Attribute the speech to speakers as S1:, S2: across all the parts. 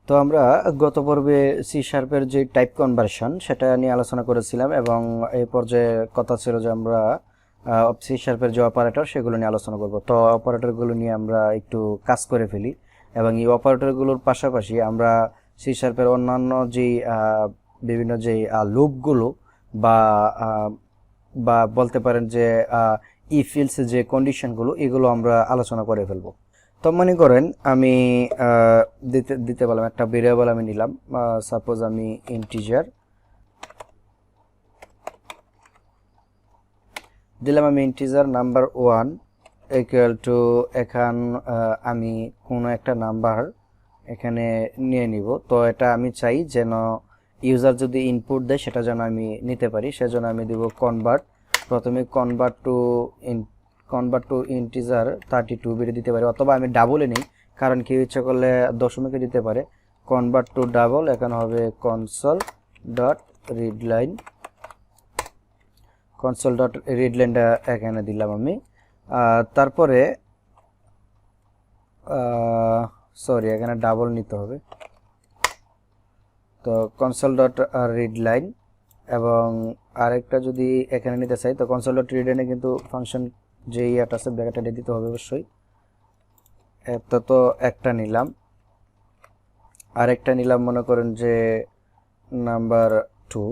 S1: তো আমরা গত পর্বে সি শার্পের যে টাইপ কনভার্সন সেটা নিয়ে আলোচনা করেছিলাম এবং এই পর্যায়ে কথা ছিল যে আমরা সি শার্পের যে অপারেটর সেগুলো নিয়ে আলোচনা করব। তো অপারেটরগুলো নিয়ে আমরা একটু কাজ করে ফেলি এবং এই অপারেটরগুলোর পাশাপাশি আমরা সি শার্পের অন্যান্য যে বিভিন্ন যে লুপগুলো বা বা বলতে পারেন যে ইফ এলস যে কন্ডিশনগুলো এগুলো আমরা আলোচনা করে ফেলবো। তো মনে করেন আমি দিতে দিতে বললাম একটা ভেরিয়েবল আমি নিলাম, সাপোজ আমি ইন্টিজার দিলাম, আমি ইন্টিজার নাম্বার 1 ইকুয়াল টু এখন আমি কোনো একটা নাম্বার এখানে নিয়ে নিব। তো এটা আমি চাই যেন ইউজার যদি ইনপুট দেয় সেটা যেন আমি নিতে পারি, সেজন্য আমি দিব কনভার্ট, প্রথমে কনভার্ট টু ইন্টিজার 32 বেড়ে দিতে পারি, অথবা আমি ডাবলে নিই, কারণ কি ইচ্ছা করলে দশমিকে দিতে পারে। কনভার্ট টু ডাবল এখন হবে কনসোল ডট রিডলাইন, কনসোল ডট রিডলাইনটা এখানে দিলাম আমি। তারপরে সরি এখানে ডাবল নিতে হবে, তো কনসোল ডট রিডলাইন এবং আরেকটা যদি এখানে নিতে চাই তো কনসোল ডট রিডলাইনে কিন্তু ফাংশন যে ইয়াটা আছে ব্র্যাকেটে দিতে হবে অবশ্যই। তো তো একটা নিলাম, আরেকটা নিলাম মনে করেন যে নাম্বার 2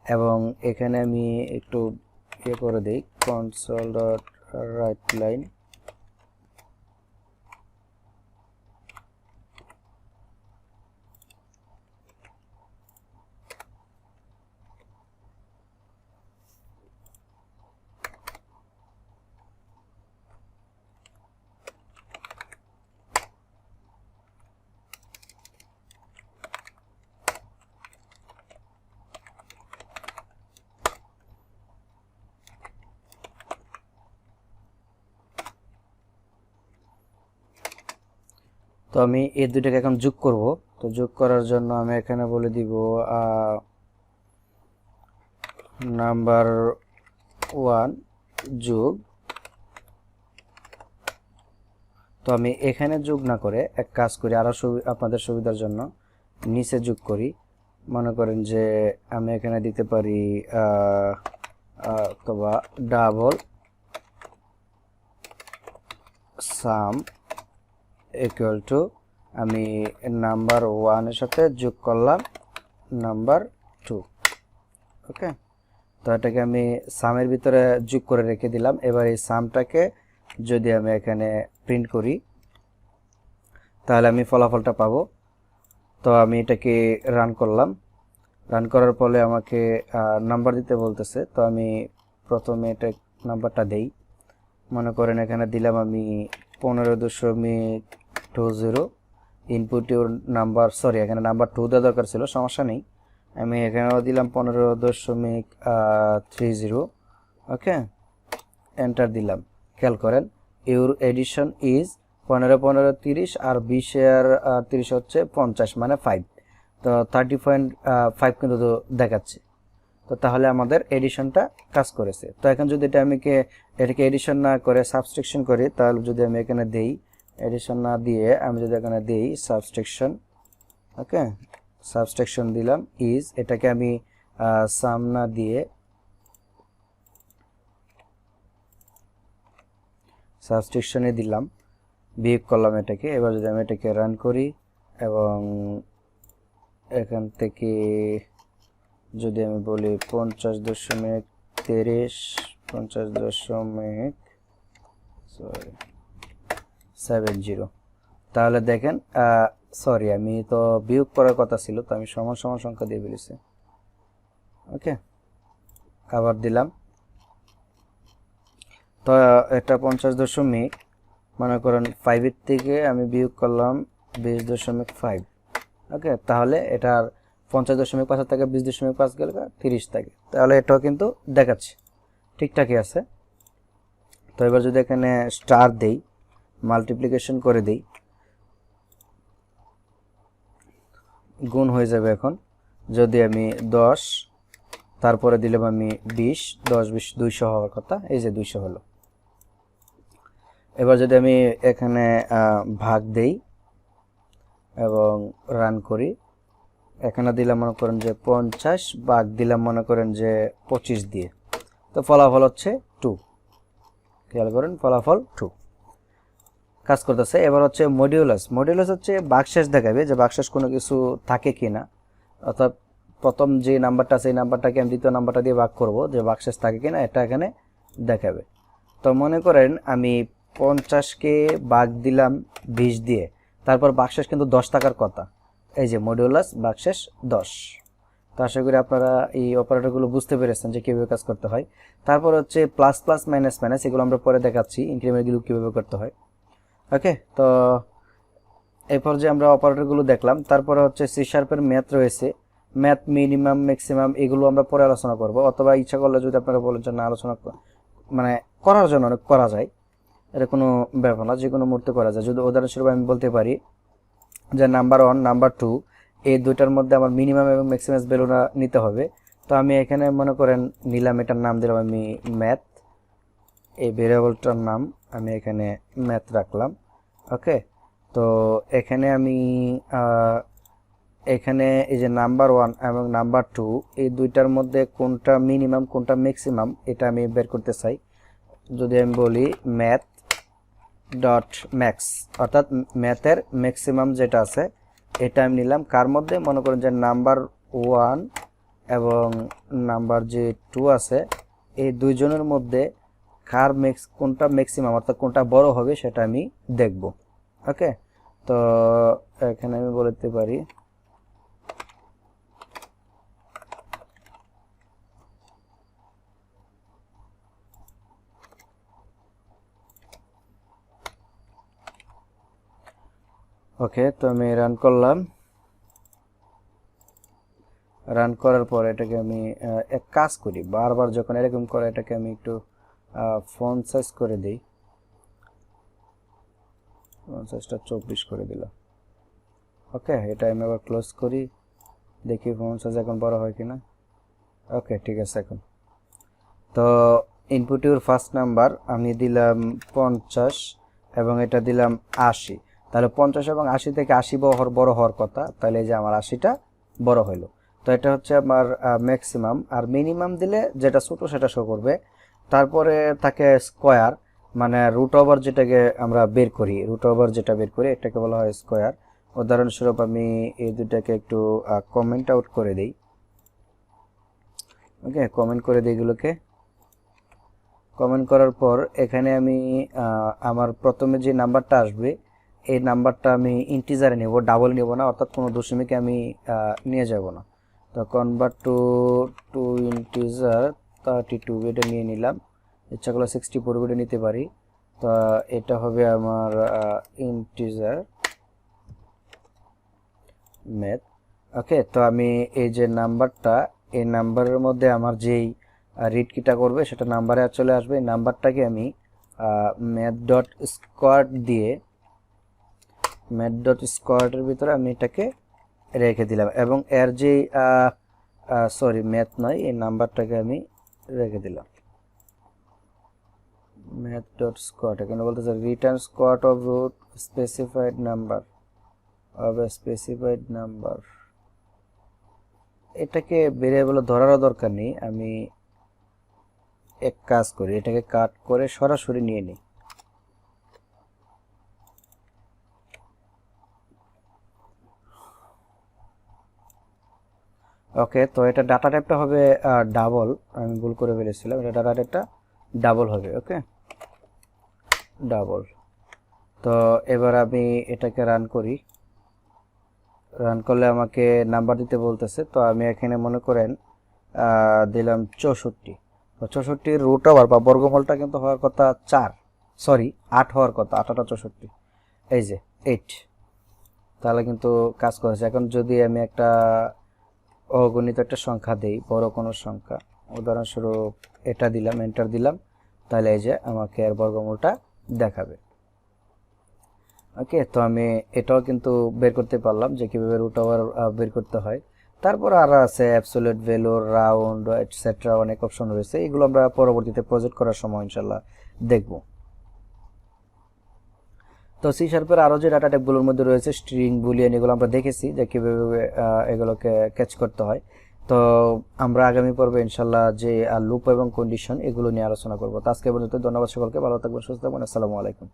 S1: এবং এখানে আমি একটু ইয়ে করে দিই কনসোল ডট রাইট লাইন তো আমি এই দুইটাকে এখন যোগ করব। তো যোগ করার জন্য আমি এখানে বলে দিব নাম্বার 1 যোগ, তো আমি এখানে যোগ না করে এক কাজ করি, আরো আপনাদের সুবিধার জন্য নিচে যোগ করি। মনে করেন যে আমি এখানে দিতে পারি অথবা ডাবল সাম ইকুয়াল টু আমি নাম্বার 1 এর সাথে যোগ করলাম নাম্বার 2। ওকে, তো এটাকে আমি সামের ভিতরে যোগ করে রেখে দিলাম। এবার এই সামটাকে যদি আমি এখানে প্রিন্ট করি তাহলে আমি ফলাফলটা পাবো। তো আমি এটাকে রান করলাম, রান করার পরে আমাকে নাম্বার দিতে বলতেছে। তো আমি প্রথমে এটা নাম্বারটা দেই, মনে করেন এখানে দিলাম আমি 15.20। ইনপুট ইউর নাম্বার, সরি এখানে নাম্বার 2 দেওয়া দরকার ছিল, সমস্যা নেই, আমি এখানেও দিলাম 15.30। ওকে, এন্টার দিলাম। খেয়াল করেন ইউর এডিশন ইজ 15 15 30 আর 20 আর 30 হচ্ছে 50 মানে 5, তো 30.5 কিন্তু দেখাচ্ছে। তো তাহলে আমাদের এডিশনটা কাজ করেছে। তো এখন যদি এটাকে এডিশন না করে সাবস্ট্রাকশন করি, তাহলে যদি আমি এখানে দেই এডিশন না দিয়ে আমি যদি এখানে দেই সাবস্ট্রাকশন, ওকে সাবস্ট্রাকশন দিলাম ইজ, এটাকে আমি সাম না দিয়ে সাবস্ট্রাকশনে দিলাম, বিয়োগ করলাম এটাকে। এবার যদি আমি এটাকে রান করি এবং এখান থেকে যদি আমি বলি 50.30 50.70, তাহলে দেখেন সরি আমি তো বিয়োগ করার কথা ছিল, তো আমি সমান সমান সংখ্যা দিয়ে ফেলেছি। ওকে, আবার দিলাম, তো এটা 50 মনে করেন 5 এর থেকে আমি বিয়োগ করলাম 20.5। ওকে, তাহলে এটার 50.5 থেকে 20.5 গেলে 30 থাকে, তাহলে এটাও কিন্তু দেখাচ্ছে ঠিকঠাকই আছে। তো এবার যদি এখানে স্টার দেই, মাল্টিপ্লিকেশন করে দেই, গুণ হয়ে যাবে। এখন যদি আমি 10 তারপরে দিলাম আমি 20, 10 20 200 হওয়ার কথা, এই যে 200 হলো। এবার যদি আমি এখানে ভাগ দেই এবং রান করি। এখানে দিলাম মনে করেন যে 50 ভাগ দিলাম মনে করেন যে 25 দিয়ে, তো ফলাফল হচ্ছে 2। খেয়াল করেন ফলাফল 2 কাজ করতেছে। এবার হচ্ছে মডিউলাস। মডিউলাস হচ্ছে ভাগশেষ দেখাবে যে ভাগশেষ কোনো কিছু থাকে কিনা, অর্থাৎ প্রথম যে নাম্বারটা আছে এই নাম্বারটাকে আমি দ্বিতীয় নাম্বারটা দিয়ে ভাগ করব, যে ভাগশেষ থাকে কিনা এটা এখানে দেখাবে। তো মনে করেন আমি 50কে ভাগ দিলাম 20 দিয়ে, তারপর ভাগশেষ কিন্তু 10 থাকার কথা। এই যে মডিউলাস ভাগশেষ 10। তো আশা করি আপনারা এই অপারেটরগুলো বুঝতে পেরেছেন যে কীভাবে কাজ করতে হয়। তারপর হচ্ছে প্লাস প্লাস মাইনাস মাইনাস, এগুলো আমরা পরে দেখাচ্ছি ইনক্রিমেন্টগুলো কীভাবে করতে হয়। ওকে, তো এই পর্যায়ে আমরা অপারেটরগুলো দেখলাম। তারপরে হচ্ছে সি শার্পের ম্যাথ রয়েছে, ম্যাথ মিনিমাম ম্যাক্সিমাম এগুলো আমরা পরে আলোচনা করব, অথবা ইচ্ছা করলে যদি আপনারা বলেন যে না আলোচনা মানে করার জন্য অনেক করা যায়, এটা কোনো ব্যাপার না, যে কোনো মুহূর্তে করা যায়। যদি উদাহরণস্বরূপ আমি বলতে পারি যে নাম্বার 1 নাম্বার 2 এই দুইটার মধ্যে আমার মিনিমাম এবং ম্যাক্সিমাম ভ্যালুটা নিতে হবে। তো আমি এখানে মনে করেন নিলাম, এটার নাম দিলাম আমি ম্যাথ, এই ভেরিয়েবলটার নাম আমি এখানে ম্যাথ রাখলাম। ওকে, তো এখানে আমি এখানে এই যে নাম্বার 1 এবং নাম্বার 2 এই দুইটার মধ্যে কোনটা মিনিমাম কোনটা ম্যাক্সিমাম এটা আমি বের করতে চাই। যদি আমি বলি ম্যাথ ডট ম্যাক্স, অর্থাৎ ম্যাথের ম্যাক্সিমাম যেটা আছে এটা আমি নিলাম কার মধ্যে, মনে করেন যে নাম্বার 1 এবং নাম্বার যে 2 আছে এই দুইজনের মধ্যে কার কোনটা ম্যাক্সিমাম অর্থাৎ কোনটা বড় হবে সেটা আমি দেখব। ওকে, তো এখানে আমি বলতে পারি ওকে, তো আমি রান করলাম। রান করার পর এটাকে আমি এক কাজ করি, বারবার যখন এরকম করে এটাকে আমি একটু ফন্ট সাইজ করে দিই। ফন্ট সাইজটা 24 করে দিলাম। ওকে, এটা আমি আবার ক্লোজ করি, দেখি ফন্ট সাইজ এখন বড় হয় কিনা। ওকে, ঠিক আছে। এখন তো ইনপুট ইউর ফার্স্ট নাম্বার আমি দিলাম 50 এবং এটা দিলাম 80। তাহলে 50 এবং 80 থেকে 80 বড় হওয়ার কথা, তাহলে এই যে আমার 80টা বড় হইলো। তো এটা হচ্ছে আমার ম্যাক্সিমাম। আর মিনিমাম দিলে যেটা ছোট সেটা শো করবে। তারপরে থাকে স্কোয়ার, মানে রুট ওভার যেটাকে আমরা বের করি, রুট ওভার যেটা বের করি এটাকে বলা হয় স্কোয়ার। উদাহরণস্বরূপ আমি এই দুটাকে একটু কমেন্ট আউট করে দিই। ওকে, কমেন্ট করে দিই এগুলোকে। কমেন্ট করার পর এখানে আমি আমার প্রথমে যে নাম্বারটা আসবে এই নাম্বারটা আমি ইন্টিজারে নেব, ডাবল নেব না, অর্থাৎ কোনো দশমিকে আমি নিয়ে যাব না। তো কনভার্ট টু ইন্টিজার 32 এটা নিয়ে নিলাম, ইচ্ছা করলে 64 এটা নিতে পারি। তো এটা হবে আমার ইন্টিজার ম্যাথ। ওকে, তো আমি এই যে নাম্বারটা এই নাম্বারের মধ্যে আমার যেই রিড কিটা করবে সেটা নাম্বারে চলে আসবে। এই নাম্বারটাকে আমি ম্যাথ ডট স্কোয়ার দিয়ে ম্যাথ ডট স্কোয়ারের ভিতরে আমি এটাকে রেখে দিলাম এবং এর যে সরি ম্যাথ নয়, এই নাম্বারটাকে আমি রেখে দিলাম ম্যাথ ডট স্কোয়ার। এখানে বলতেছে return square of root specified number of a specified number. এটাকে ভেরিয়েবল ধরারও দরকার নেই, আমি এক কাজ করি, এটাকে কাট করে সরাসরি নিয়ে নিই। ওকে, তো এটা ডাটা টাইপটা হবে ডাবল, আমি ভুল করে ফেলেছিলাম, এটা ডাটা টাইপটা ডাবল হবে। ওকে, ডাবল। তো এবার আমি এটাকে রান করি। রান করলে আমাকে নাম্বার দিতে বলতেছে। তো আমি এখানে মনে করেন দিলাম 64। তো 64 রুট ওভার বা বর্গমূলটা কিন্তু হওয়ার কথা 4, সরি 8 হওয়ার কথা, 8 টা 64, এই যে 8। তাহলে কিন্তু কাজ করেছে। এখন যদি আমি একটা অগণিত একটা সংখ্যা দেই, বড় কোনো সংখ্যা, উদাহরণস্বরূপ এটা দিলাম, এন্টার দিলাম, তাহলে এই যে আমাকে এর বর্গমূলটা দেখাবে। ওকে, তো আমি এটাও কিন্তু বের করতে পারলাম যে কিভাবে রুট ওভার বের করতে হয়। তারপর আরো আছে অ্যাবসলিউট ভ্যালু, রাউন্ড, এটসেট্রা, অনেক অপশন রয়েছে। এগুলো আমরা পরবর্তীতে প্রজেক্ট করার সময় ইনশাআল্লাহ দেখব। তো সি শার্পের আরও যে ডাটা টাইপগুলোর মধ্যে রয়েছে স্ট্রিং বুলিয়ান, এগুলো আমরা দেখেছি যে কীভাবে এগুলোকে ক্যাচ করতে হয়। তো আমরা আগামী পর্বে ইনশাল্লাহ যে লুপ এবং কন্ডিশন এগুলো নিয়ে আলোচনা করবো। তো আজকে পর্যন্ত ধন্যবাদ সকলকে, ভালো থাকবেন, সুস্থ থাকবেন, আসসালামু আলাইকুম।